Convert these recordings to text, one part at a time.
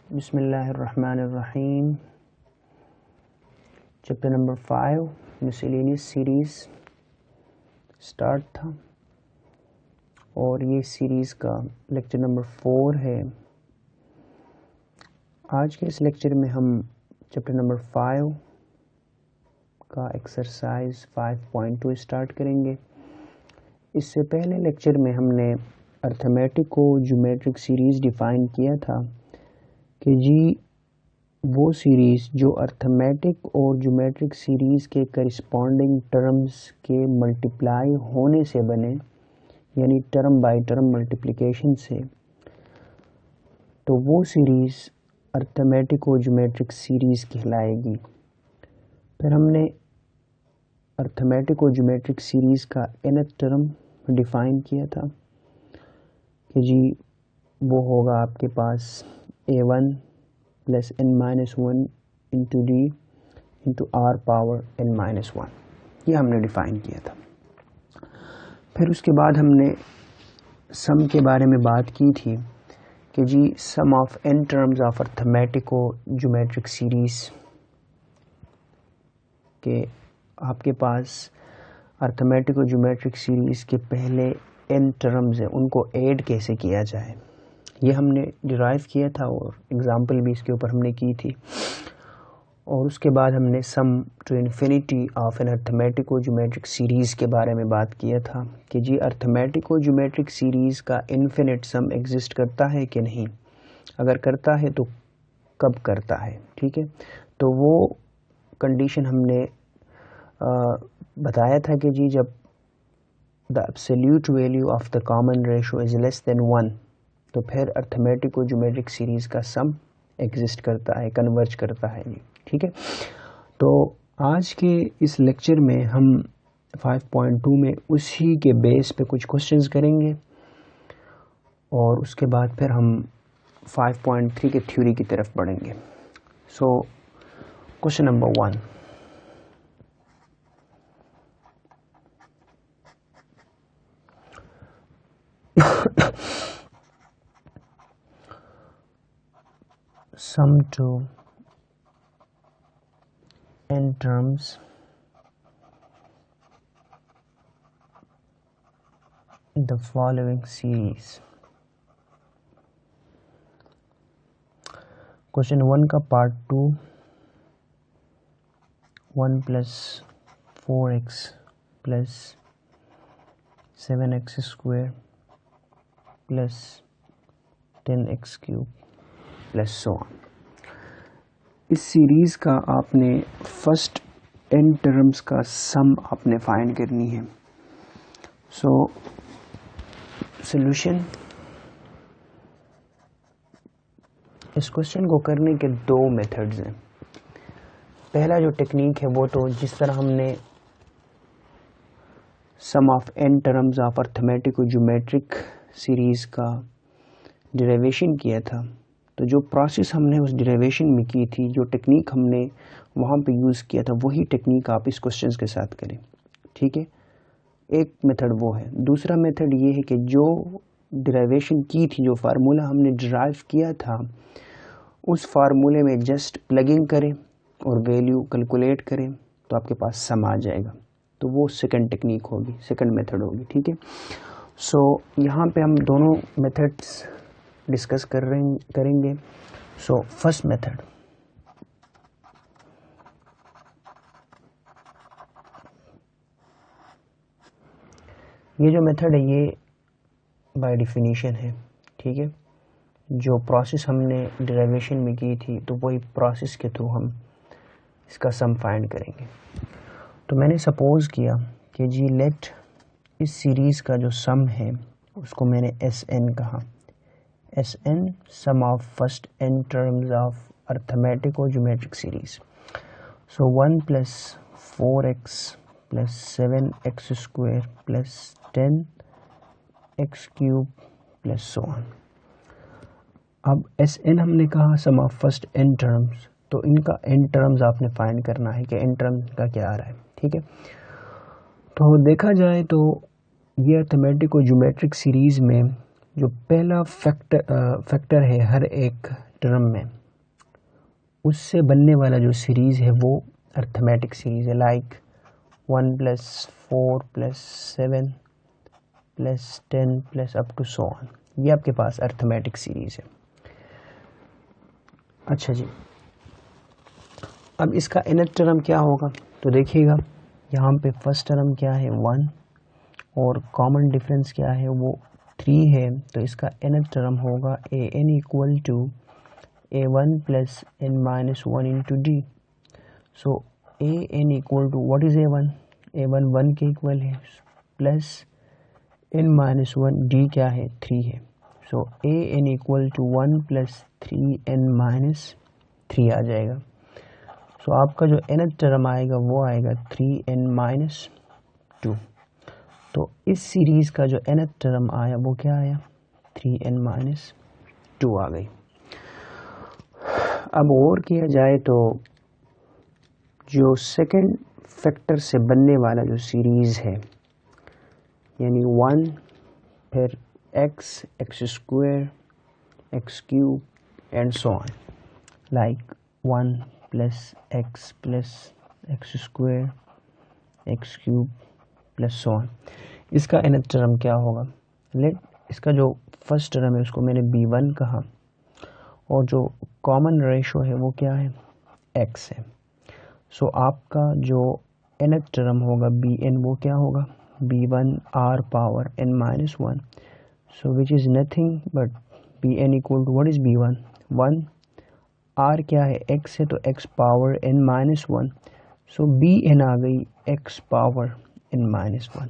बिस्मिल्लाहिर्रहमानिर्रहीम। Chapter number 5 miscellaneous series start था और ये सीरीज़ का लेक्चर नंबर 4 है। आज के इस लेक्चर में हम चैप्टर नंबर 5 का एक्सरसाइज 5.2 स्टार्ट करेंगे। इससे पहले लेक्चर में हमने अर्थमेटिक और ज्योमेट्रिक सीरीज़ डिफ़ाइन किया था कि जी वो सीरीज़ जो अर्थमेटिक और ज्योमेट्रिक सीरीज़ के करस्पॉन्डिंग टर्म्स के मल्टीप्लाई होने से बने, यानी टर्म बाय टर्म मल्टीप्लिकेशन से, तो वो सीरीज़ अर्थमेटिक और ज्योमेट्रिक सीरीज़ कहलाएगी। फिर हमने अर्थमेटिक और ज्योमेट्रिक सीरीज़ का nth टर्म डिफ़ाइन किया था कि जी वो होगा आपके पास a1 plus n-1 into d into r power n-1। ये हमने डिफ़ाइन किया था। फिर उसके बाद हमने सम के बारे में बात की थी कि जी sum of n terms of arithmetic और ज्योमेट्रिक सीरीज़ के आपके पास अर्थमेटिक और ज्योमेट्रिक सीरीज़ के पहले n टर्म्स हैं, उनको ऐड कैसे किया जाए, ये हमने डिराइव किया था और एग्ज़ाम्पल भी इसके ऊपर हमने की थी। और उसके बाद हमने sum to infinity of an arithmetic और ज्योमेट्रिक सीरीज़ के बारे में बात किया था कि जी अर्थमेटिक और ज्योमेट्रिक सीरीज़ का इन्फिनिट सम एग्जिस्ट करता है कि नहीं, अगर करता है तो कब करता है। ठीक है, तो वो कंडीशन हमने बताया था कि जी जब the absolute value of the common ratio is less than 1, तो फिर अर्थमेटिक और ज्योमेट्रिक सीरीज़ का सम एग्जिस्ट करता है, कन्वर्ज करता है। ठीक है, तो आज के इस लेक्चर में हम 5.2 में उसी के बेस पे कुछ क्वेश्चंस करेंगे और उसके बाद फिर हम 5.3 के थ्योरी की तरफ बढ़ेंगे। So question number 1, sum to n terms the following series। Question 1 का part 2, 1 plus 4x plus 7x square plus 10x cube plus so on. इस सीरीज़ का आपने फर्स्ट n टर्म्स का सम आपने फाइंड करनी है। सो सॉल्यूशन, इस क्वेश्चन को करने के दो मेथड्स हैं। पहला जो टेक्निक है वो तो जिस तरह हमने sum of n terms of arithmetic और ज्योमेट्रिक सीरीज़ का डेरिवेशन किया था, तो जो प्रोसेस हमने उस डेरिवेशन में की थी, जो टेक्निक हमने वहाँ पे यूज़ किया था, वही टेक्निक आप इस क्वेश्चन के साथ करें। ठीक है, एक मेथड वो है। दूसरा मेथड ये है कि जो डेरिवेशन की थी, जो फार्मूला हमने डिराइव किया था, उस फार्मूले में जस्ट प्लगिंग करें और वैल्यू कैलकुलेट करें तो आपके पास सम आ जाएगा। तो वो सेकंड टेक्निक होगी, सेकंड मेथड होगी। ठीक है, सो यहाँ पे हम दोनों मेथड्स डिस्कस करेंगे। सो फर्स्ट मेथड, ये जो मेथड है ये बाय डेफिनेशन है। ठीक है, जो प्रोसेस हमने डेरिवेशन में की थी, तो वही प्रोसेस के थ्रू हम इसका सम फाइंड करेंगे। तो मैंने सपोज किया कि जी लेट इस सीरीज़ का जो सम है उसको मैंने Sn कहा। Sn sum of first n terms of arithmetic और geometric series. So 1 plus 4x plus 7x square plus 10x cube plus so on. अब Sn हमने कहा sum of first n terms, तो इनका n टर्म्स आपने find करना है कि n टर्म्स का क्या आ रहा है। ठीक है, तो देखा जाए तो ये अर्थमेटिक और ज्योमेट्रिक सीरीज़ में जो पहला फैक्टर है हर एक टर्म में, उससे बनने वाला जो सीरीज़ है वो अर्थमेटिक सीरीज़ है, like 1 + 4 + 7 + 10 + up to so on, ये आपके पास अर्थमेटिक सीरीज़ है। अच्छा जी, अब इसका nth टर्म क्या होगा, तो देखिएगा यहाँ पे फर्स्ट टर्म क्या है 1 और कॉमन डिफरेंस क्या है वो 3 है, तो इसका nth टर्म होगा an = a1 + n-1 into d। So an = what is a1, a1 1 के इक्वल है, प्लस n-1 d क्या है 3 है। सो an = 1 + 3n-3 आ जाएगा। सो आपका जो nth टर्म आएगा वो आएगा 3n-2। तो इस सीरीज़ का जो nth टर्म आया वो क्या आया, 3n-2 आ गई। अब और किया जाए तो जो सेकंड फैक्टर से बनने वाला जो सीरीज़ है, यानी 1 फिर x, x² x³ and so on, like 1 + x + x² x³ + so on, इसका nth टर्म क्या होगा। लेट इसका जो फर्स्ट टर्म है उसको मैंने b1 कहा और जो कॉमन रेशो है वो क्या है, x है। सो आपका जो nth टर्म होगा bn वो क्या होगा, b1 r⁻n-1, so which is nothing but bn = what is b1, 1, r क्या है x है तो x⁻n-1, सो bn आ गई x⁻n-1।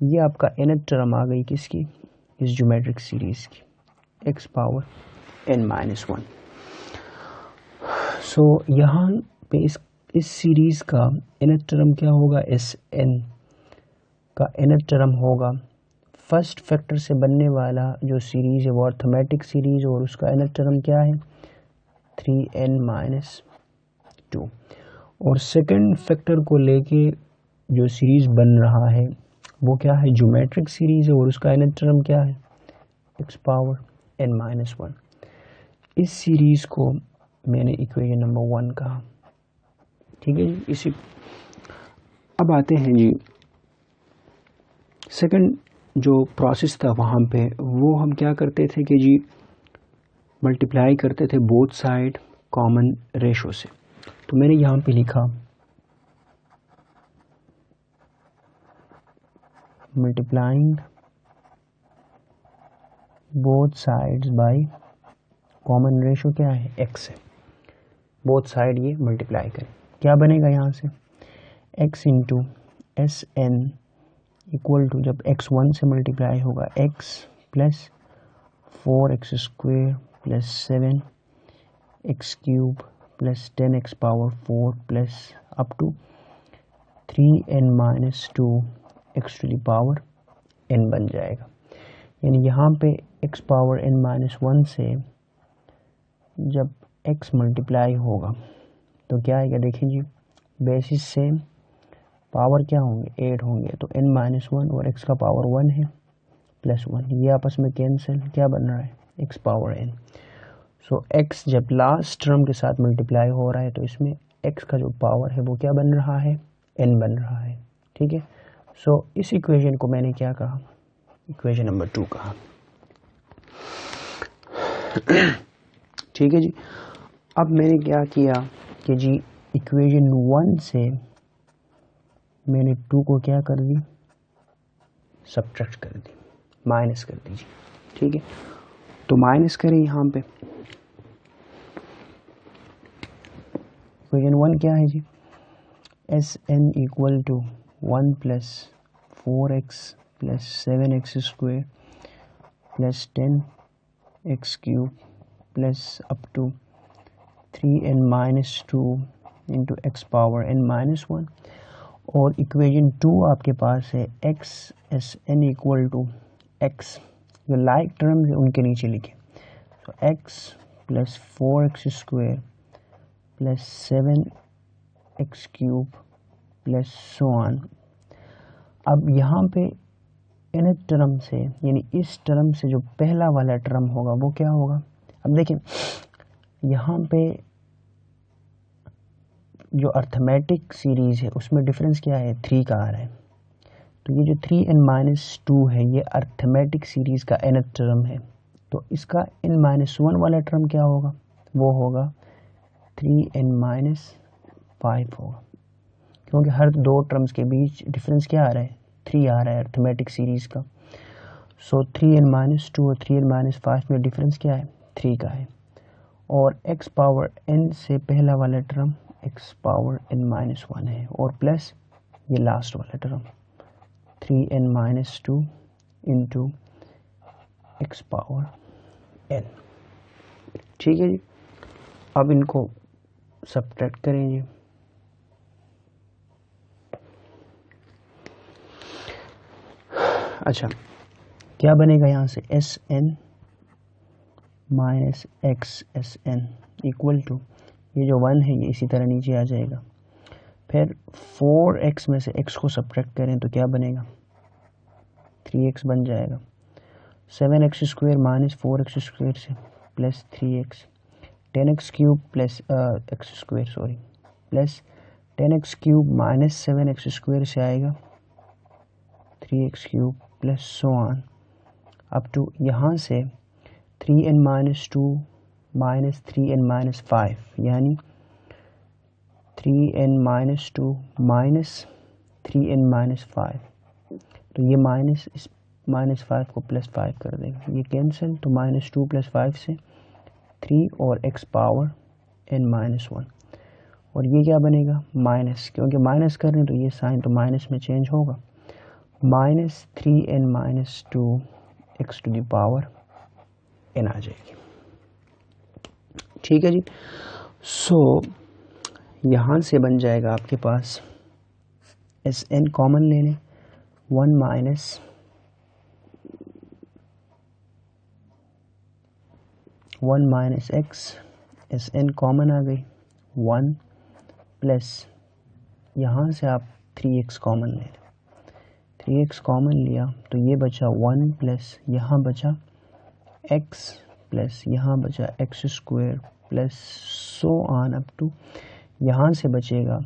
ये आपका nth टर्म आ गई किसकी, इस ज्योमेट्रिक सीरीज़ की, x⁻n-1। सो यहाँ पे इस सीरीज़ का nth टर्म क्या होगा, Sn का nth टर्म होगा फर्स्ट फैक्टर से बनने वाला जो सीरीज़ है वो अर्थमेटिक सीरीज़, और उसका nth टर्म क्या है 3n-2। और सेकंड फैक्टर को लेके जो सीरीज़ बन रहा है वो क्या है, ज्योमेट्रिक सीरीज़ है, और उसका nth टर्म क्या है, x⁻n-1। इस सीरीज़ को मैंने इक्वेशन नंबर 1 कहा, ठीक है जी। इसी अब आते हैं जी सेकंड जो प्रोसेस था वहाँ पे, वो हम क्या करते थे कि जी मल्टीप्लाई करते थे बोथ साइड कॉमन रेशो से। तो मैंने यहाँ पे लिखा multiplying both sides by common ratio क्या है, x है, बोथ साइड ये मल्टीप्लाई करें, क्या बनेगा यहाँ से x × Sn = जब x 1 से मल्टीप्लाई होगा x + 4x² + 7x³ + 10x⁴ plus up to 3n-2 x⁻n बन जाएगा। यानी यहाँ पे x⁻n-1 से जब x मल्टीप्लाई होगा तो क्या आएगा, देखिए जी बेसिस सेम, पावर क्या होंगे 8 होंगे, तो n-1 और x का पावर 1 है प्लस 1, ये आपस में कैंसिल, क्या बन रहा है x⁻n। सो x जब लास्ट टर्म के साथ मल्टीप्लाई हो रहा है तो इसमें x का जो पावर है वो क्या बन रहा है, n बन रहा है, ठीक है। सो इस इक्वेशन को मैंने क्या कहा, इक्वेशन नंबर 2 कहा, ठीक है जी। अब मैंने क्या किया कि जी इक्वेशन 1 से मैंने 2 को क्या कर दी, सब्ट्रैक्ट कर दी, माइनस कर दीजिए, ठीक है। तो माइनस करें यहाँ पे, इक्वेशन 1 क्या है जी, Sn = 1 + 4x + 7x² + 10x³ + up to 3n-2 into x⁻n-1। और इक्वेशन 2 आपके पास है x Sn = x, जो लाइक टर्म्स है उनके नीचे लिखे, तो x + 4x² + 7x³ + so on। अब यहाँ पे nth टर्म से यानी इस टर्म से जो पहला वाला टर्म होगा वो क्या होगा, अब देखिए यहाँ पे जो अर्थमेटिक सीरीज़ है उसमें डिफरेंस क्या है, 3 का आ रहा है। तो ये जो 3n-2 है ये अर्थमेटिक सीरीज़ का nth टर्म है। तो इसका n-1 वाला टर्म क्या होगा, वो होगा 3n-5 होगा, क्योंकि हर दो टर्म्स के बीच डिफरेंस क्या आ रहा है, 3 आ रहा है अर्थमेटिक सीरीज़ का। सो 3n-2 और 3n-5 में डिफरेंस क्या है, 3 का है। और x पावर n से पहला वाला टर्म x पावर n-1 है, और प्लस ये लास्ट वाला term 3n-2 into x power n। ठीक है जी, अब इनको सब्ट्रैक्ट करें जी। अच्छा, क्या बनेगा यहाँ से, Sn minus x s N equal to, ये जो 1 है ये इसी तरह नीचे आ जाएगा। फिर 4x में से x को सब्ट्रैक्ट करें तो क्या बनेगा, 3x बन जाएगा। 7x square minus 4x square से plus 3x, 10x cube plus x square sorry plus 10x cube minus 7x square से आएगा 3x cube plus so on up to यहाँ से 3n-2 माइनस 3n-5 यानी 3n-2 माइनस 3n-5। तो ये minus इस -5 को +5 कर देगा, ये कैंसिल, तो -2 + 5 से 3 और x पावर n-1। और ये क्या बनेगा, माइनस, क्योंकि माइनस कर रहे हैं तो ये साइन तो माइनस में चेंज होगा, -3n-2 x to the power n आ जाएगी। ठीक है जी। सो यहाँ से बन जाएगा आपके पास Sn कॉमन ले लें, 1 माइनस x, Sn कॉमन आ गई 1 प्लस यहाँ से आप 3x कॉमन ले लें, 3x कॉमन लिया तो ये बचा 1 प्लस यहाँ बचा x प्लस यहाँ बचा x square plus so on up to यहाँ से बचेगा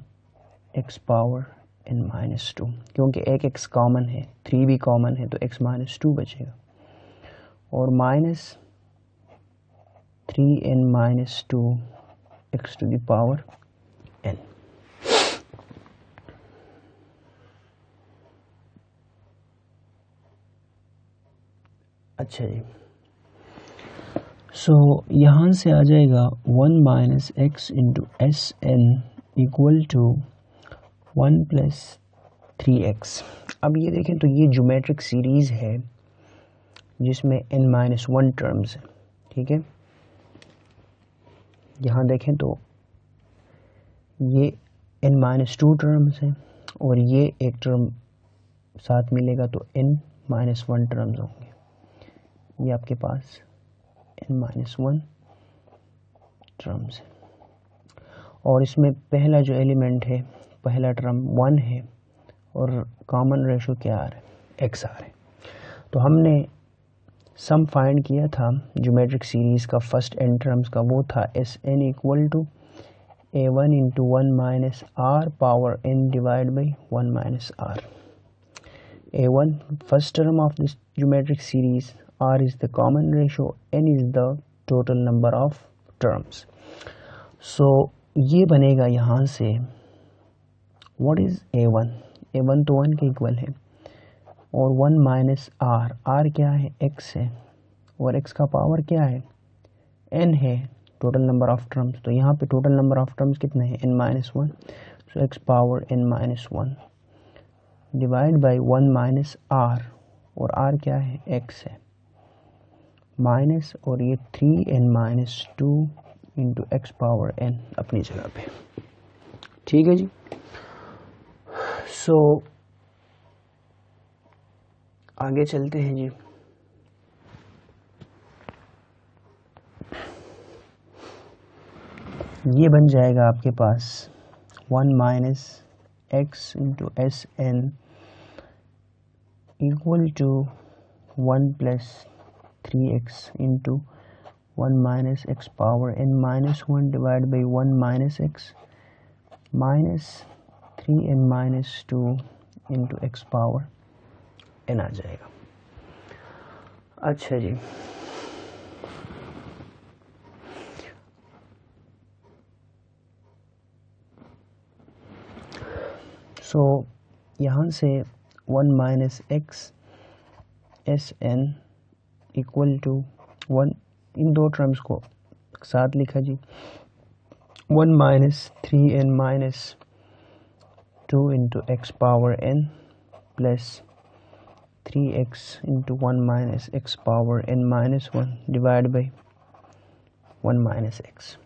x पावर n-2, क्योंकि एक x कॉमन है, 3 भी कॉमन है तो x-2 बचेगा, और minus 3n-2 x to the power n। अच्छा जी, सो यहाँ से आ जाएगा 1 minus x into s N equal to 1 plus 3x। अब ये देखें तो ये ज्योमेट्रिक सीरीज़ है जिसमें n-1 टर्म्स है। ठीक है, यहाँ देखें तो ये n-2 टर्म्स हैं और ये एक टर्म साथ मिलेगा तो n-1 टर्म्स होंगे। ये आपके पास n-1 टर्म्स है, और इसमें पहला जो एलिमेंट है, पहला टर्म 1 है और कॉमन रेशो क्या आ रहा है, x आ रहा है। तो हमने सम फाइंड किया था ज्योमेट्रिक सीरीज़ का फर्स्ट n टर्म्स का, वो था Sn equal to a1 into 1 minus r power n divide by 1 minus r। a1 first term of this geometric series, r is the common ratio, n is the total number of terms. So ये बनेगा यहाँ से what is a1, a1 तो 1 के equal है, और 1 minus r, r क्या है, x है, और x का पावर क्या है, n है, टोटल नंबर ऑफ टर्म्स। तो यहाँ पे टोटल नंबर ऑफ टर्म्स कितने हैं, n-1, so x power n-1 divide by 1 minus r, और r क्या है, x है, माइनस, और ये 3n-2 into x power n अपनी जगह पे। ठीक है जी। सो आगे चलते हैं जी। ये बन जाएगा आपके पास 1 minus x into s N equal to 1 plus 3x into 1 minus x power n-1 divide by 1 minus x -3n-2 into x power n आ जाएगा। अच्छा जी, सो यहाँ से 1 minus x s N equal to 1, इन दो टर्म्स को साथ लिखा जी, 1 minus 3n-2 into x power n plus 3x into 1 minus x power n-1 divide by 1 minus X.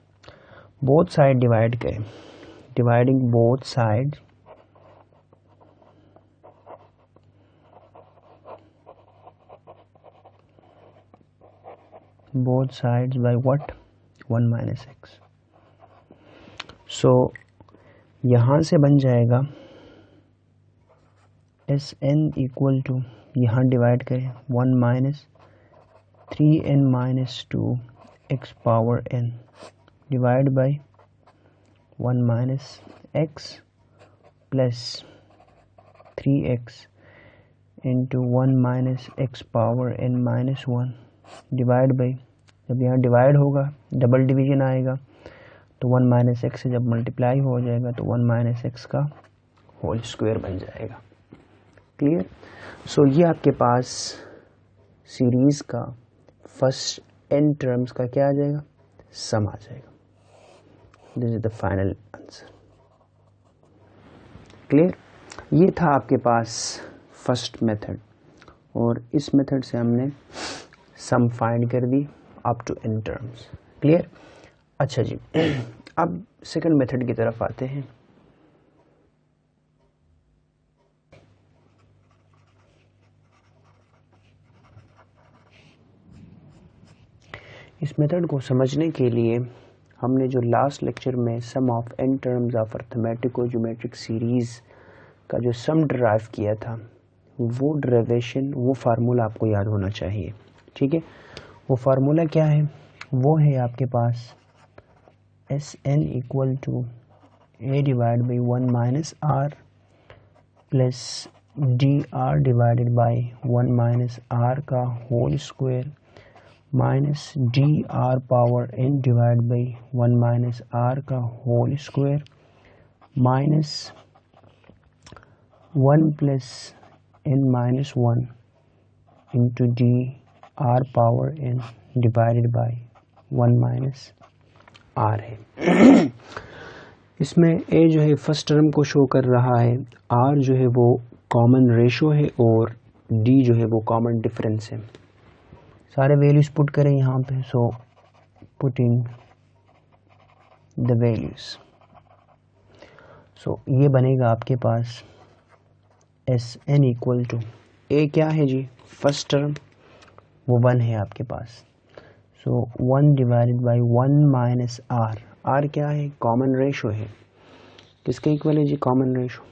Both side divide करें, dividing both side by what? 1 minus X. So यहाँ से बन जाएगा एस एन इक्वल टू, यहाँ divide करें 1 minus 3n-2 X power n divide by 1 minus X plus 3x into 1 minus x power n-1 divide by, जब यहाँ divide होगा double division आएगा तो 1 माइनस एक्स से जब मल्टीप्लाई हो जाएगा तो 1 माइनस एक्स का होल स्क्वायर बन जाएगा। क्लियर? सो ये आपके पास सीरीज का फर्स्ट n टर्म्स का क्या आ जाएगा? सम आ जाएगा। This is the final answer. Clear? ये था आपके पास फर्स्ट मेथड, और इस मेथड से हमने सम फाइंड कर दी up to n terms. Clear? अच्छा जी, अब सेकंड मेथड की तरफ आते हैं। इस मेथड को समझने के लिए हमने जो लास्ट लेक्चर में sum of n terms of arithmetic और ज्योमेट्रिक सीरीज का जो सम डिराइव किया था, वो डेरिवेशन, वो फार्मूला आपको याद होना चाहिए। ठीक है, वो फार्मूला क्या है? वो है आपके पास S N equal to A divide by 1 minus are plus D R divided by 1 minus R का whole square minus D R power n divide by 1 minus R का whole square minus 1 plus n-1 into D R power n divided by 1 minus R है। इसमें a जो है first term को show कर रहा है, r जो है वो कॉमन रेशो है, और d जो है वो कॉमन डिफरेंस है। सारे वैल्यूज पुट करें यहाँ पे। So putting the values, so ये बनेगा आपके पास S N equal to, A क्या है जी? फर्स्ट टर्म, वो 1 है आपके पास। So 1 divided by 1 minus R, R क्या है? कॉमन रेशो है। किसके इक्वल है जी? Common ratio,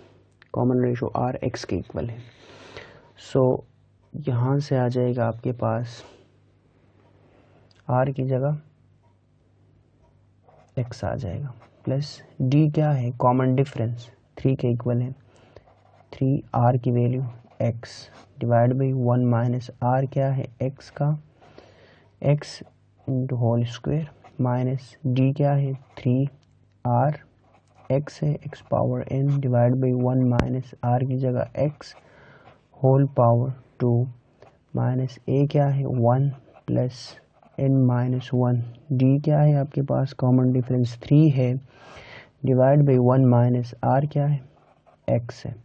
common ratio R X के इक्वल है। सो यहाँ से आ जाएगा आपके पास आर की जगह एक्स आ जाएगा, प्लस डी क्या है? कॉमन डिफरेंस, 3 के इक्वल है, 3 आर की value x divide by 1 minus are क्या है? एक्स का x into whole square minus d क्या है? 3 आर एक्स है, x power n divide by 1 minus r की जगह x whole power 2 minus a क्या है? 1 प्लस n-1 डी क्या है आपके पास? कॉमन डिफरेंस 3 है, डिवाइड बाई 1 माइनस आर क्या है? एक्स है,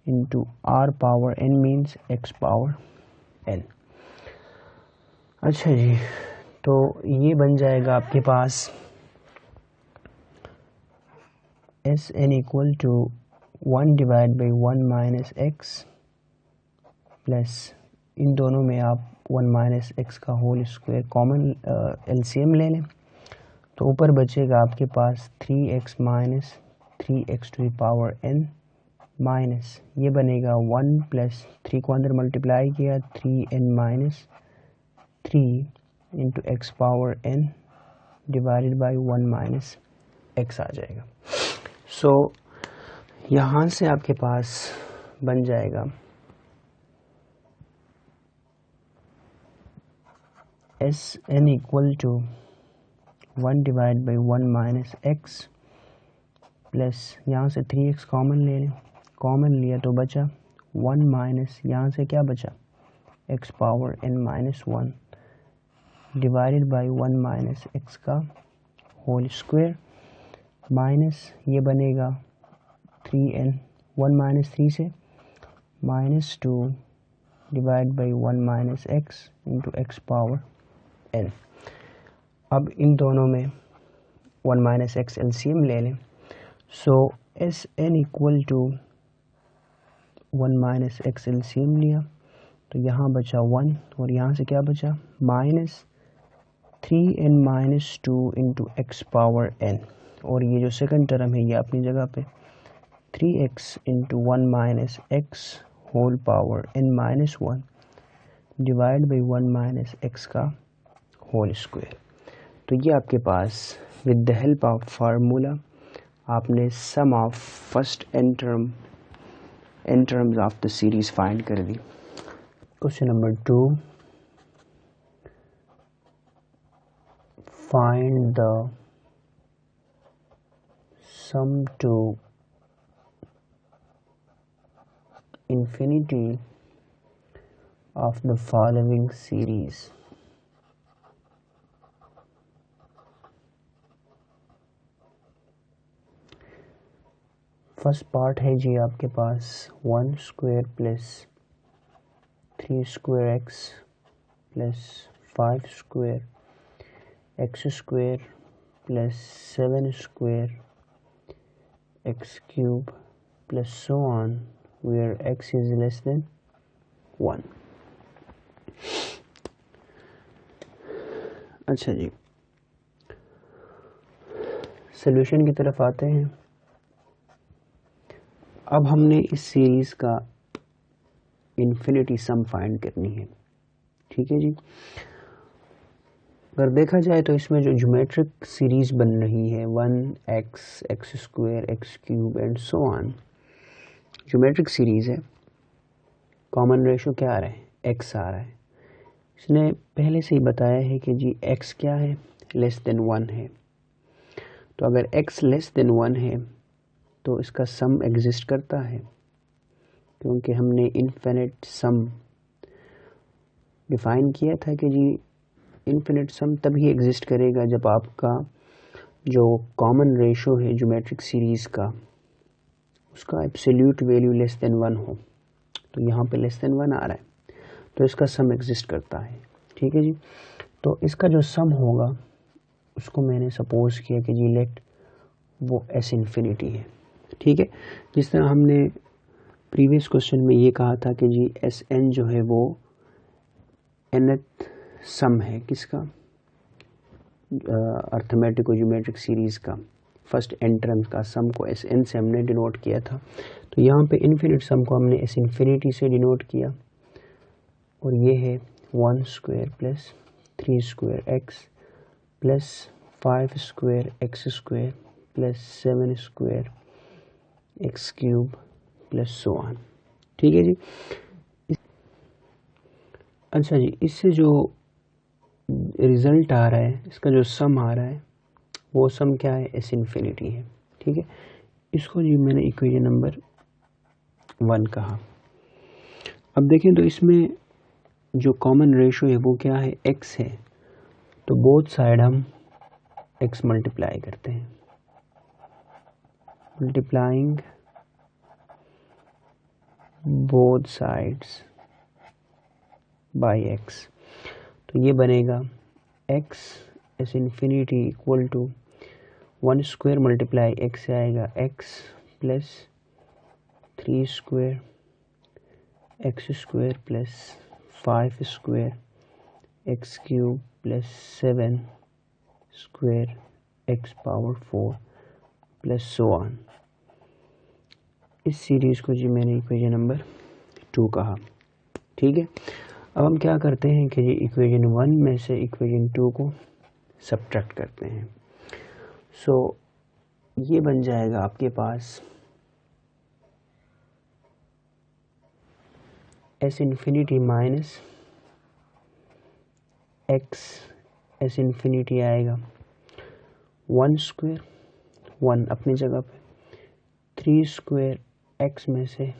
into R power n means X power n। अच्छा जी, तो ये बन जाएगा आपके पास S N equal to 1 divide by 1 minus X plus, इन दोनों में आप 1 माइनस एक्स का होल स्क्वायर कॉमन एलसीएम ले लें, तो ऊपर बचेगा आपके पास 3x minus 3x to the power n minus, ये बनेगा 1 प्लस 3 को अंदर मल्टीप्लाई किया 3n minus 3 into x power n divided by 1 minus X आ जाएगा। सो यहाँ से आपके पास बन जाएगा S N equal to 1 divide by 1 minus X plus यहाँ से 3x कॉमन ले लें, कॉमन लिया तो बचा 1 माइनस यहाँ से क्या बचा x power n minus 1 divided by 1 minus X का होल स्क्वायर माइनस ये बनेगा 3n 1 माइनस 3 से minus 2 divide by 1 minus x into x power n। अब इन दोनों में 1 माइनस एक्स एलसीएम ले लें। So S N equal to 1 minus X LCM लिया तो यहाँ बचा 1 और यहाँ से क्या बचा minus 3n minus 2 into x power n, और ये जो सेकंड टर्म है ये अपनी जगह पे 3x into 1 minus X whole power n minus 1 divide by 1 minus X का होल स्क्वायर। तो ये आपके पास with the help of formula आपने sum of first n terms of the series find कर दी। Question number 2, find the sum to infinity of the following series। First part है जी आपके पास 1 square plus 3 square X plus 5 square x square plus 7 square x cube plus so on where x is less than 1। अच्छा जी, solution की तरफ आते हैं। अब हमने इस सीरीज का इन्फिनिटी सम फाइंड करनी है, ठीक है जी। अगर देखा जाए तो इसमें जो ज्योमेट्रिक सीरीज बन रही है 1x x square x cube and so on, geometric series है, कॉमन रेशो क्या आ रहा है x आ रहा है। इसने पहले से ही बताया है कि जी x क्या है लेस देन 1 है, तो अगर x लेस देन 1 है तो इसका सम एग्जिस्ट करता है, क्योंकि हमने इनफिनिट सम डिफाइन किया था कि जी इनफिनिट सम तभी एग्जिस्ट करेगा जब आपका जो कॉमन रेशो है ज्योमेट्रिक सीरीज का उसका एब्सोल्यूट वैल्यू लेस देन 1 हो। तो यहाँ पे लेस देन 1 आ रहा है तो इसका सम एग्जिस्ट करता है, ठीक है जी। तो इसका जो सम होगा उसको मैंने सपोज किया कि जी लेट वो एस इन्फिनिटी है, ठीक है। जिस तरह हमने प्रीवियस क्वेश्चन में ये कहा था कि जी एस एन जो है वो nth सम है किसका अर्थमेटिक और ज्योमेट्रिक सीरीज का फर्स्ट n टर्म का सम को एस एन से हमने डिनोट किया था। तो यहाँ पे इन्फिनिट सम को हमने एस इन्फिनिटी से डिनोट किया और ये है 1 square plus 3 square X plus 5 square x square plus 7 square x cube plus so on, ठीक है जी। अच्छा जी, इससे जो रिजल्ट आ रहा है इसका जो सम आ रहा है वो सम क्या है एस इन्फिनिटी है, ठीक है। इसको जी मैंने इक्वेशन नंबर 1 कहा। अब देखें तो इसमें जो कॉमन रेशो है वो क्या है x है, तो बोथ साइड हम x मल्टीप्लाई करते हैं, multiplying both sides by x। तो ये बनेगा x s infinity equal to 1 square multiply x से आएगा x plus 3 square x square plus 5 square x cube plus 7 square x power 4 plus so on. इस series को जी मैंने इक्वेशन नंबर 2 कहा, ठीक है। अब हम क्या करते हैं कि जी इक्वेशन 1 में से इक्वेशन 2 को सब्ट्रैक्ट करते हैं। सो ये बन जाएगा आपके पास S infinity minus x, S infinity आएगा 1 स्क्वायर, 1 अपनी जगह पे, 3 स्क्वायर एक्स में से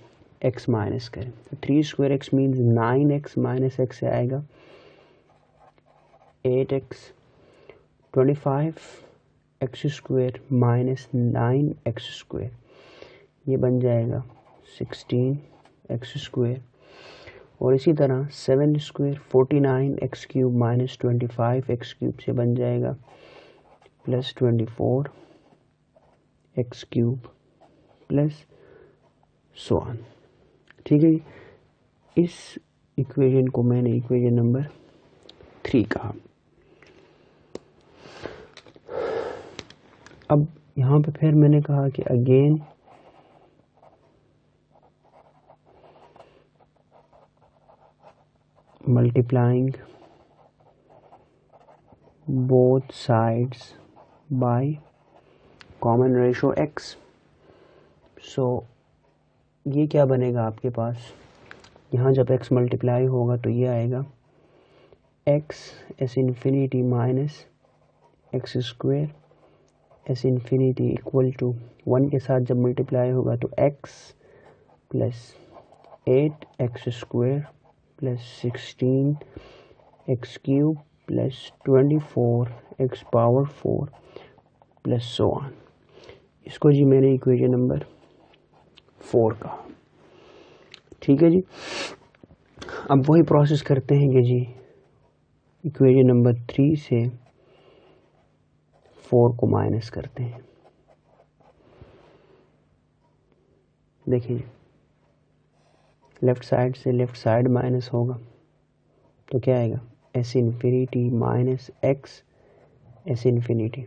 एक्स माइनस करें तो 3 square x means 9x minus x से आएगा 8x, 25 x square minus 9x square, ये बन जाएगा 16 एक्स स्क्वायर। और इसी तरह 7 square 49 x cube minus 25 x cube से बन जाएगा plus 24 x cube plus so on. ठीक है, इस इक्वेशन को मैंने इक्वेशन नंबर 3 कहा। अब यहाँ पे फिर मैंने कहा कि again multiplying both sides by common ratio x। सो ये क्या बनेगा आपके पास, यहाँ जब x मल्टीप्लाई होगा तो ये आएगा x s infinity minus x square S infinity equal to 1 के साथ जब मल्टीप्लाई होगा तो x plus 8 x square plus 16 x cube plus 24 x power 4 plus so on. इसको जी मैंने इक्वेशन नंबर 4 कहा। ठीक है जी, अब वही प्रोसेस करते हैं कि जी इक्वेशन नंबर 3 से 4 को माइनस करते हैं। देखिए लेफ्ट साइड से लेफ्ट साइड माइनस होगा तो क्या आएगा, s infinity minus x S infinity,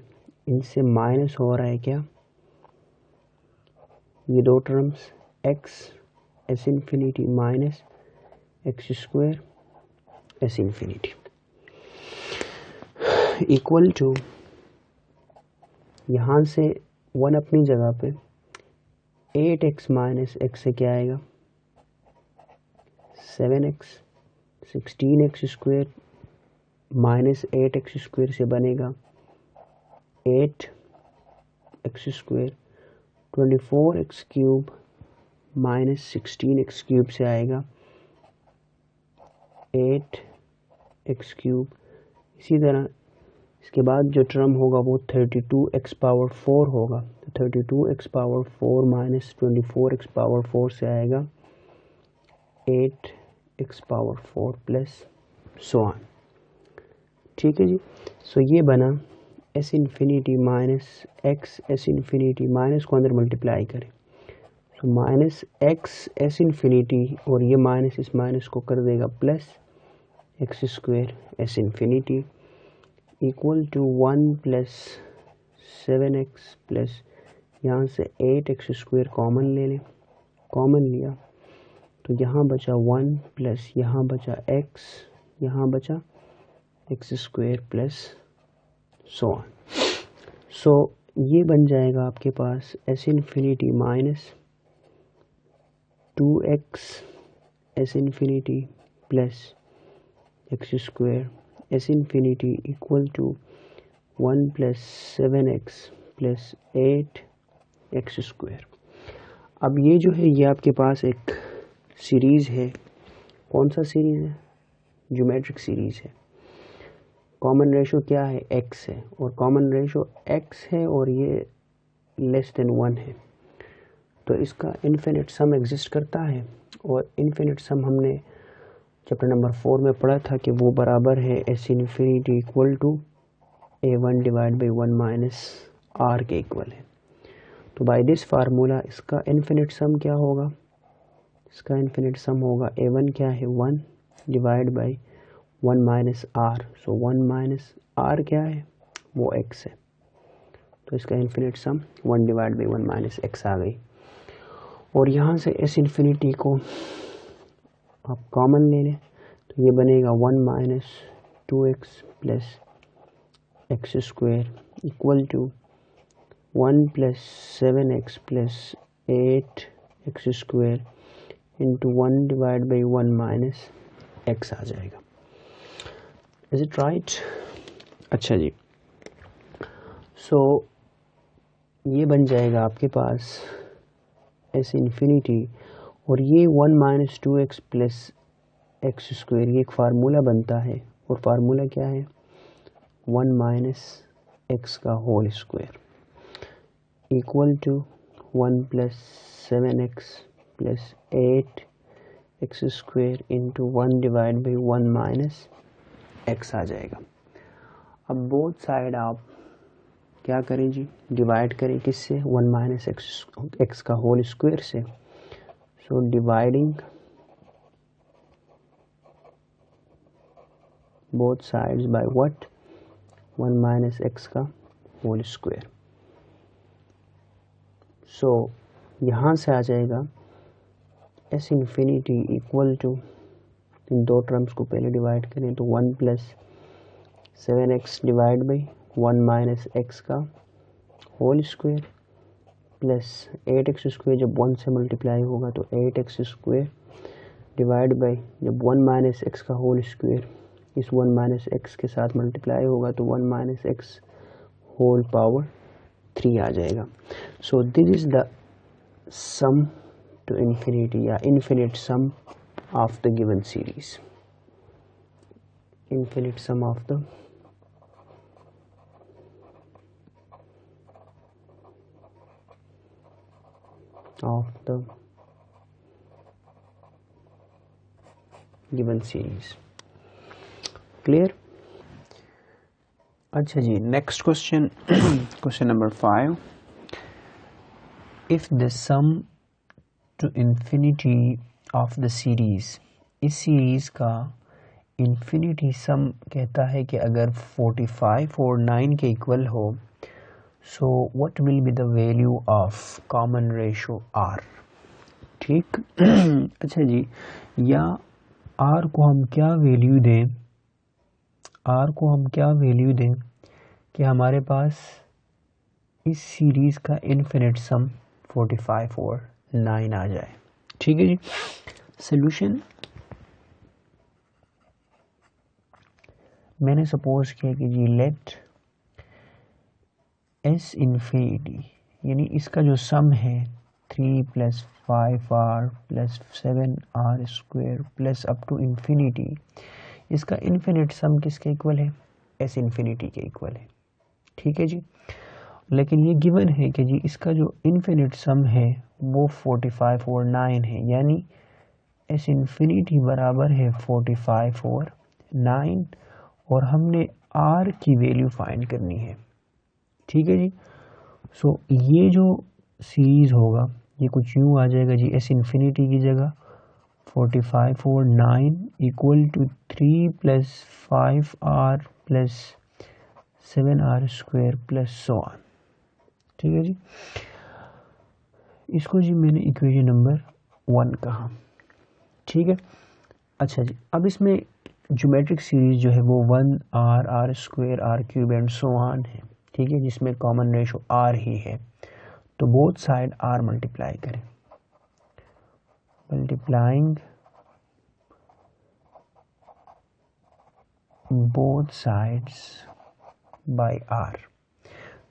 इनसे माइनस हो रहा है क्या, ये दो terms x S infinity minus x square S infinity equal to, यहाँ से 1 अपनी जगह पे 8x माइनस एक्स से क्या आएगा 7x, 16x square minus 8x square से बनेगा 8x square, 24x cube minus 16x cube से आएगा 8x क्यूब। इसी तरह इसके बाद जो टर्म होगा वो 32x पावर 4 होगा, तो 32x power 4 minus 24x power 4 से आएगा 8x power 4 plus so on. ठीक है जी, सो ये बना S infinity minus x S infinity, minus को अंदर मल्टीप्लाई करें तो माइनस एक्स एस इन्फिनिटी और ये माइनस इस माइनस को कर देगा plus x square S infinity equal to 1 plus 7x plus यहाँ से 8x स्क्वायर कॉमन ले लें, कॉमन लिया तो यहाँ बचा 1 प्लस यहाँ बचा x, यहाँ बचा x square plus so on. So ये बन जाएगा आपके पास S infinity minus 2x S infinity plus x square S infinity equal to 1 plus 7x plus 8x square. अब ये जो है ये आपके पास एक सीरीज़ है, कौन सा सीरीज़ है, ज्योमेट्रिक सीरीज़ है। कॉमन रेशो क्या है, x है, और कॉमन रेशो x है और ये लेस देन 1 है, तो इसका इन्फिनिट सम एग्जिस्ट करता है। और इन्फिनिट सम हमने चैप्टर नंबर 4 में पढ़ा था कि वो बराबर है s infinity equal to a1 divide by 1 minus r के इक्वल है। तो बाय दिस फार्मूला इसका इन्फिनिट सम क्या होगा, इसका इन्फिनिट सम होगा a1 क्या है 1 divide by 1 minus are, so 1 minus are क्या है वो x है, तो इसका infinite sum 1 divide by 1 minus X आ गई। और यहाँ से एस इन्फिनिटी को आप कॉमन ले लें तो ये बनेगा 1 minus 2x plus x square equal to 1 plus 7x plus 8x square into 1 divide by 1 minus x आ जाएगा। Is it right? अच्छा जी, सो ये बन जाएगा आपके पास s इन्फिनिटी, और ये 1 minus 2x plus x square, ये एक फार्मूला बनता है, और फार्मूला क्या है? 1 माइनस एक्स का whole square equal to 1 plus 7x plus 8x square into 1 divide by 1 minus X आ जाएगा। अब बोथ साइड आप क्या करें जी? डिवाइड करें किससे? 1 माइनस एक्स का होल स्क्वायर से। So dividing both sides by what? 1 minus X का होल स्क्वायर। सो यहाँ से आ जाएगा s इन्फिनिटी इक्वल टू, इन दो टर्म्स को पहले डिवाइड करें तो 1 plus 7x divide by 1 minus X का whole square plus 8x square, जब 1 से मल्टीप्लाई होगा तो 8x स्क्वायर डिवाइड बाई, जब 1 माइनस एक्स का होल स्क्वायर इस 1 माइनस एक्स के साथ मल्टीप्लाई होगा तो 1 माइनस एक्स होल पावर 3 आ जाएगा। So this is the sum to infinity या infinite sum of the given series, infinite sum of the given series. Clear? अच्छा जी, next question, question number 5। If the sum to infinity of the series, इस series का infinity sum कहता है कि अगर 45 और 9 के इक्वल हो, so what will be the value of common ratio r। ठीक अच्छा जी, या r को हम क्या वैल्यू दें, r को हम क्या वैल्यू दें कि हमारे पास इस सीरीज का इन्फिनिट सम 45 और 9 आ जाए। ठीक है जी, सॉल्यूशन मैंने सपोज किया कि जी लेट s इन्फिनिटी, यानी इसका जो सम है 3 plus 5r plus 7r square plus up to infinity, इसका इन्फिनिट सम किसके इक्वल है? s इन्फिनिटी के इक्वल है। ठीक है जी, लेकिन ये गिवन है कि जी इसका जो इन्फिनिट सम है वो 45 और 9 है, यानी s इन्फिनिटी बराबर है 45 और 9, और हमने r की वैल्यू फाइंड करनी है। ठीक है जी, सो ये जो सीरीज होगा ये कुछ यूँ आ जाएगा जी, s इन्फिनिटी की जगह 45 और 9 equal to 3 plus 5r plus 7r square plus so on. ठीक है जी, इसको जी मैंने इक्वेशन नंबर 1 कहा। ठीक है, अच्छा जी, अब इसमें ज्योमेट्रिक सीरीज जो है वो 1r r square r cube and so on है। ठीक है, जिसमें कॉमन रेशो r ही है, तो बोथ साइड r मल्टीप्लाई करें, multiplying both sides by r।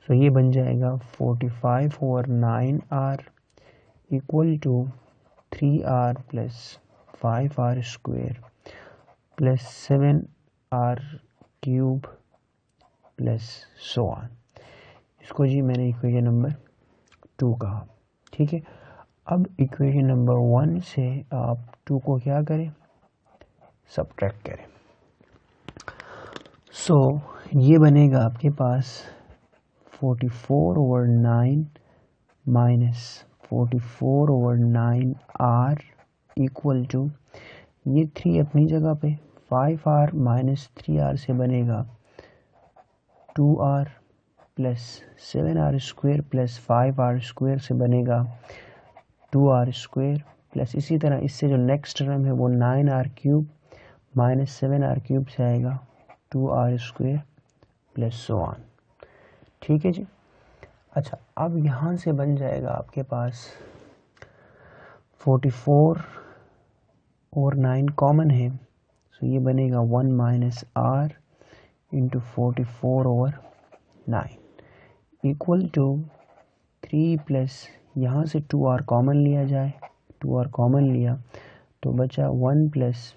So ये बन जाएगा 45 और 9r equal to 3r plus 5r square plus 7r cube plus so on. इसको जी मैंने इक्वेशन नंबर 2 कहा। ठीक है, अब इक्वेशन नंबर 1 से आप 2 को क्या करें? सब्ट्रैक्ट करें। सो ये बनेगा आपके पास 44 over 9 minus 44 over 9r equal to, ये 3 अपनी जगह पे, 5r माइनस 3r से बनेगा 2r plus 7r square plus 5r square से बनेगा 2r स्क्वायर प्लस इसी तरह इससे जो नेक्स्ट टर्म है वो 9r cube minus 7r cube से आएगा 2r square plus so on. ठीक है जी, अच्छा, अब यहाँ से बन जाएगा आपके पास 44 और 9 कॉमन है, सो ये बनेगा 1 minus r into 44 over 9 equal to 3 plus यहाँ से 2r कॉमन लिया जाए, 2r कॉमन लिया तो बचा 1 plus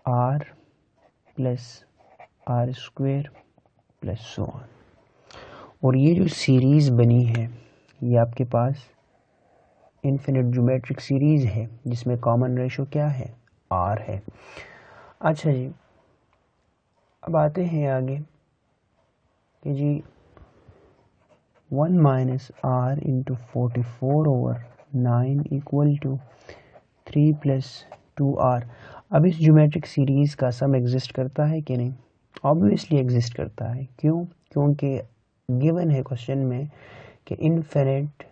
r plus r square plus so on. और ये जो सीरीज़ बनी है ये आपके पास इन्फिनिट ज्योमेट्रिक सीरीज़ है जिसमें कॉमन रेशो क्या है, r है। अच्छा जी, अब आते हैं आगे कि जी 1 minus r into 44 over 9 equal to 3 plus 2r। अब इस ज्योमेट्रिक सीरीज़ का सम एग्जिस्ट करता है कि नहीं? ऑब्वियसली एग्जिस्ट करता है। क्यों? क्योंकि गिवन है क्वेश्चन में कि इनफिनिट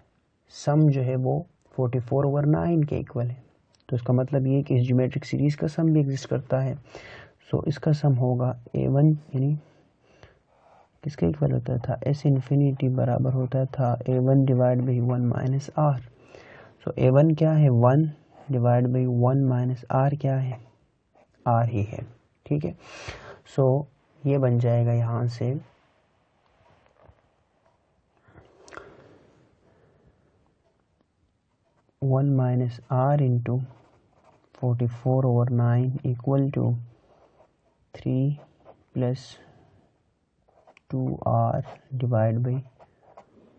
सम जो है वो 44 ओवर 9 के इक्वल है, तो इसका मतलब ये कि इस ज्योमेट्रिक सीरीज़ का सम भी एग्जिस्ट करता है। सो इसका सम होगा a1, यानी किसके इक्वल होता था, s इन्फिनिटी बराबर होता था a1 divide by 1 minus are. So a1 क्या है, 1 डिवाइड बाई 1 माइनस आर क्या है, r ही है। ठीक है, सो ये बन जाएगा यहाँ से 1 minus r into 44 over 9 equal to 3 plus 2r divide by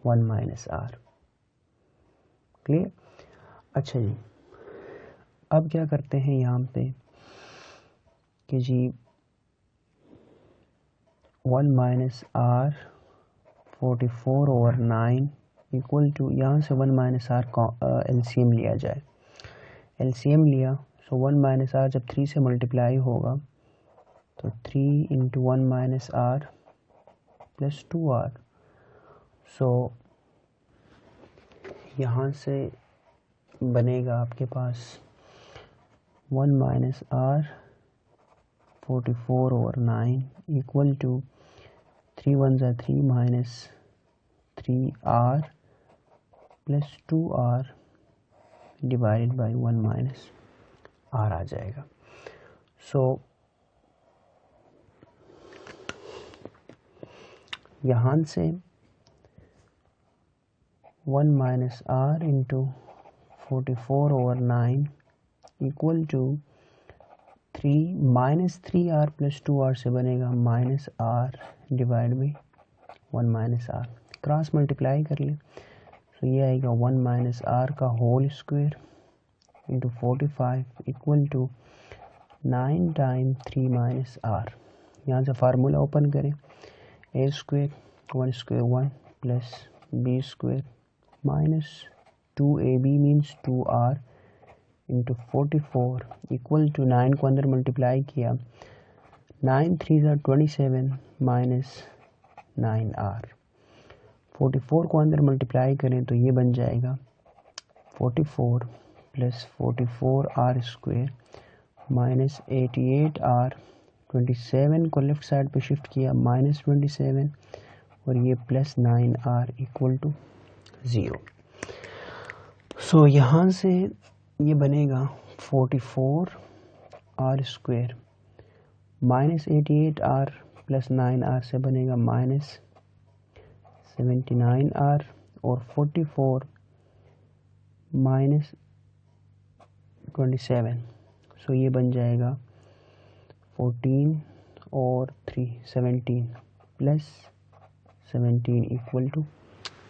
1 minus r. Clear? अच्छा जी, अब क्या करते हैं यहाँ पे कि जी 1 minus r 44 over 9 equal to, यहाँ से 1 माइनस आर एलसीएम लिया जाए, एलसीएम लिया सो 1 माइनस आर जब 3 से मल्टीप्लाई होगा तो 3 into 1 minus are plus 2r। So यहाँ से बनेगा आपके पास 1 minus r 44 over 9 equal to 3 1 ज़ा 3 minus 3r plus 2r divided by 1 minus r आ जाएगा। सो यहाँ से 1 minus r into 44 over 9 equal to 3 minus 3r plus 2r से बनेगा minus r divide by 1 minus r, cross multiply कर ले तो ये आएगा 1 माइनस r का whole square into 45 equal to 9 time 3 minus r। यहाँ से फार्मूला ओपन करें, a square 1 square 1 plus b square minus 2ab means 2r into 44 equal to 9 को अंदर मल्टीप्लाई किया, 9 3 ज़ा 27 माइनस 9r। 44 को अंदर मल्टीप्लाई करें तो ये बन जाएगा 44 plus 44r square minus 88r, 27 को लेफ्ट साइड पे शिफ्ट किया माइनस 27 और ये प्लस 9r इक्वल टू 0। सो यहाँ से ये बनेगा 44r square minus 88r plus 9r से बनेगा माइनस 79r और 44 माइनस 27, सो ये बन जाएगा 14 और 3 17 प्लस 17 इक्वल टू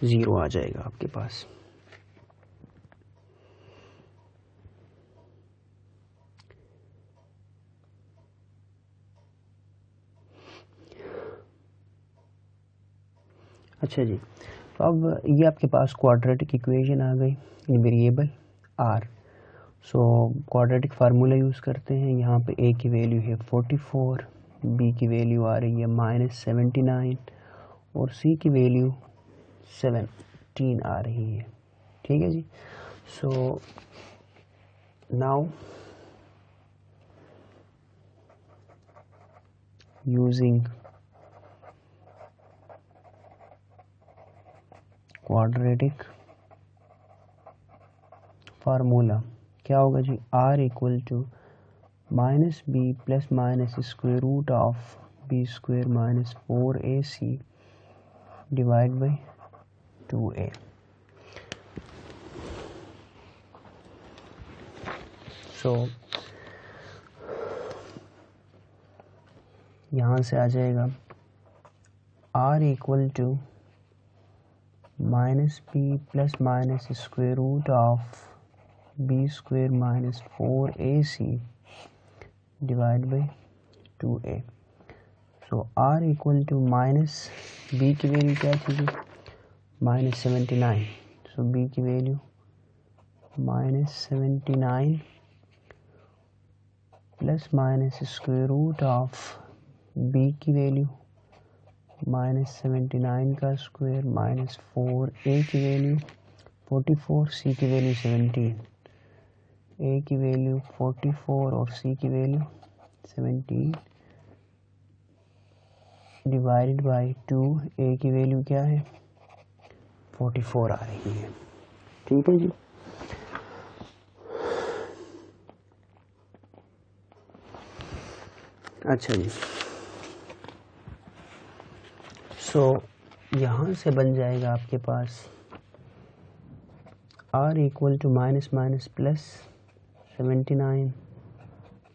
0 आ जाएगा आपके पास। अच्छा जी, तो अब ये आपके पास क्वाड्रेटिक इक्वेशन आ गई in variable r। So quadratic formula use करते हैं। यहाँ पे a की वैल्यू है 44, b की वैल्यू आ रही है माइनस 79 और c की वैल्यू 17 आ रही है। ठीक है जी, so now using quadratic formula क्या होगा जी, R equal to minus B plus minus square root of B square minus 4ac divide by 2a। So यहाँ से आ जाएगा r equal to minus B plus minus square root of B square minus 4ac divide by 2a। So r equal to minus B की value क्या थी, -79। So b की value -79 plus minus square root of b की value -79 का square minus 4a की value 44, c की value 17, a की value 44 और c की वैल्यू 17 डिवाइडेड बाई 2, a की वैल्यू क्या है 44 आ रही है। ठीक है जी। अच्छा जी, सो यहाँ से बन जाएगा आपके पास r equal to minus minus plus 79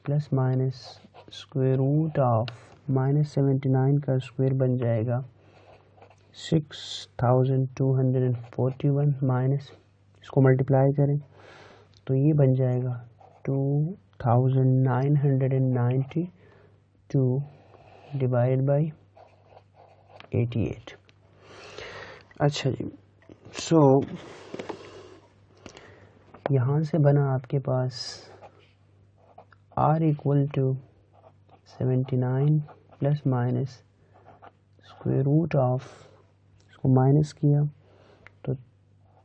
plus minus square root of -79 का स्क्वायर बन जाएगा 6241 माइनस, इसको मल्टीप्लाई करें तो ये बन जाएगा 2992 डिवाइड बाई 88। अच्छा जी, सो यहाँ से बना आपके पास r equal to 79 plus minus square root of, इसको माइनस किया तो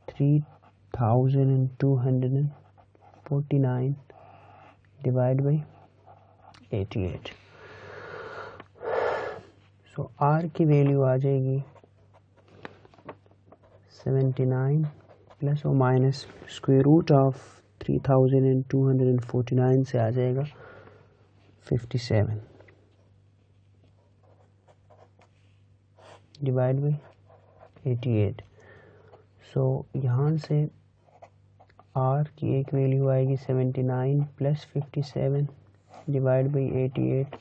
3249 डिवाइड बाई 88। सो r की वैल्यू आ जाएगी 79 प्लस और माइनस स्क्वायर रूट ऑफ 3249 से आ जाएगा 57 डिवाइड बाई 88। सो यहाँ से r की एक वैल्यू आएगी 79 प्लस 57 डिवाइड बाई 88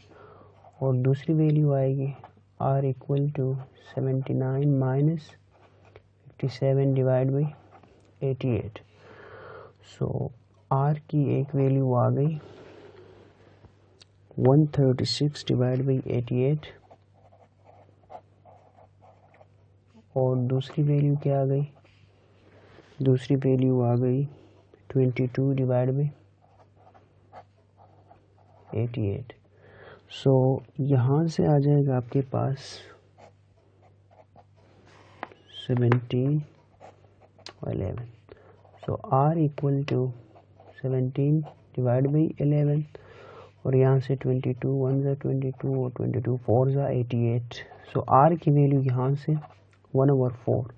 और दूसरी वैल्यू आएगी r equal to 79 minus 57 divide by 88। So r की एक वैल्यू आ गई 136 डिवाइड बाई 88 और दूसरी वैल्यू क्या आ गई, दूसरी वैल्यू आ गई 22 डिवाइड बाई 88। सो यहाँ से आ जाएगा आपके पास 17 और 11। So r equal to 17 divide by 11 और यहाँ से 22 1 ज़ा 22 और 22 4 ज़ा 88। सो r की वैल्यू यहाँ से 1/4।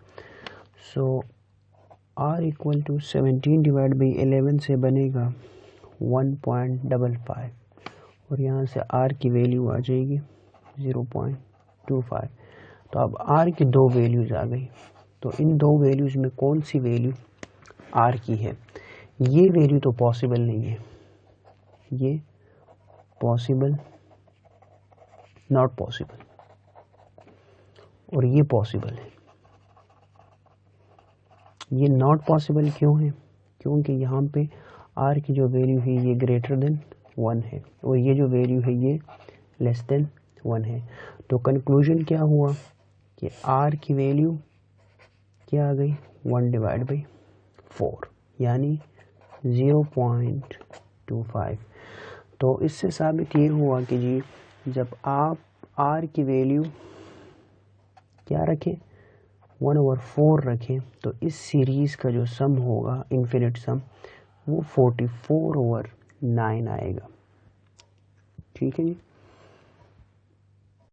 So r equal to 17 divide by 11 से बनेगा 1.55 और यहाँ से r की वैल्यू आ जाएगी 0.25। तो अब r की दो वैल्यूज़ आ गई, तो इन दो वैल्यूज़ में कौन सी वैल्यू r की है, ये वैल्यू तो पॉसिबल नहीं है, ये पॉसिबल, नॉट पॉसिबल, और ये पॉसिबल है। ये नॉट पॉसिबल क्यों है, क्योंकि यहाँ पे r की जो वैल्यू है ये ग्रेटर देन 1 है और ये जो वैल्यू है ये लेस देन 1 है। तो कंक्लूजन क्या हुआ कि r की वैल्यू क्या आ गई 1 डिवाइड बाई 4 यानी 0.25। तो इससे साबित ये हुआ कि जी जब आप r की वैल्यू क्या रखें 1/4 रखें तो इस सीरीज़ का जो सम होगा इन्फिनिट सम वो 44/9 आएगा। ठीक है जी।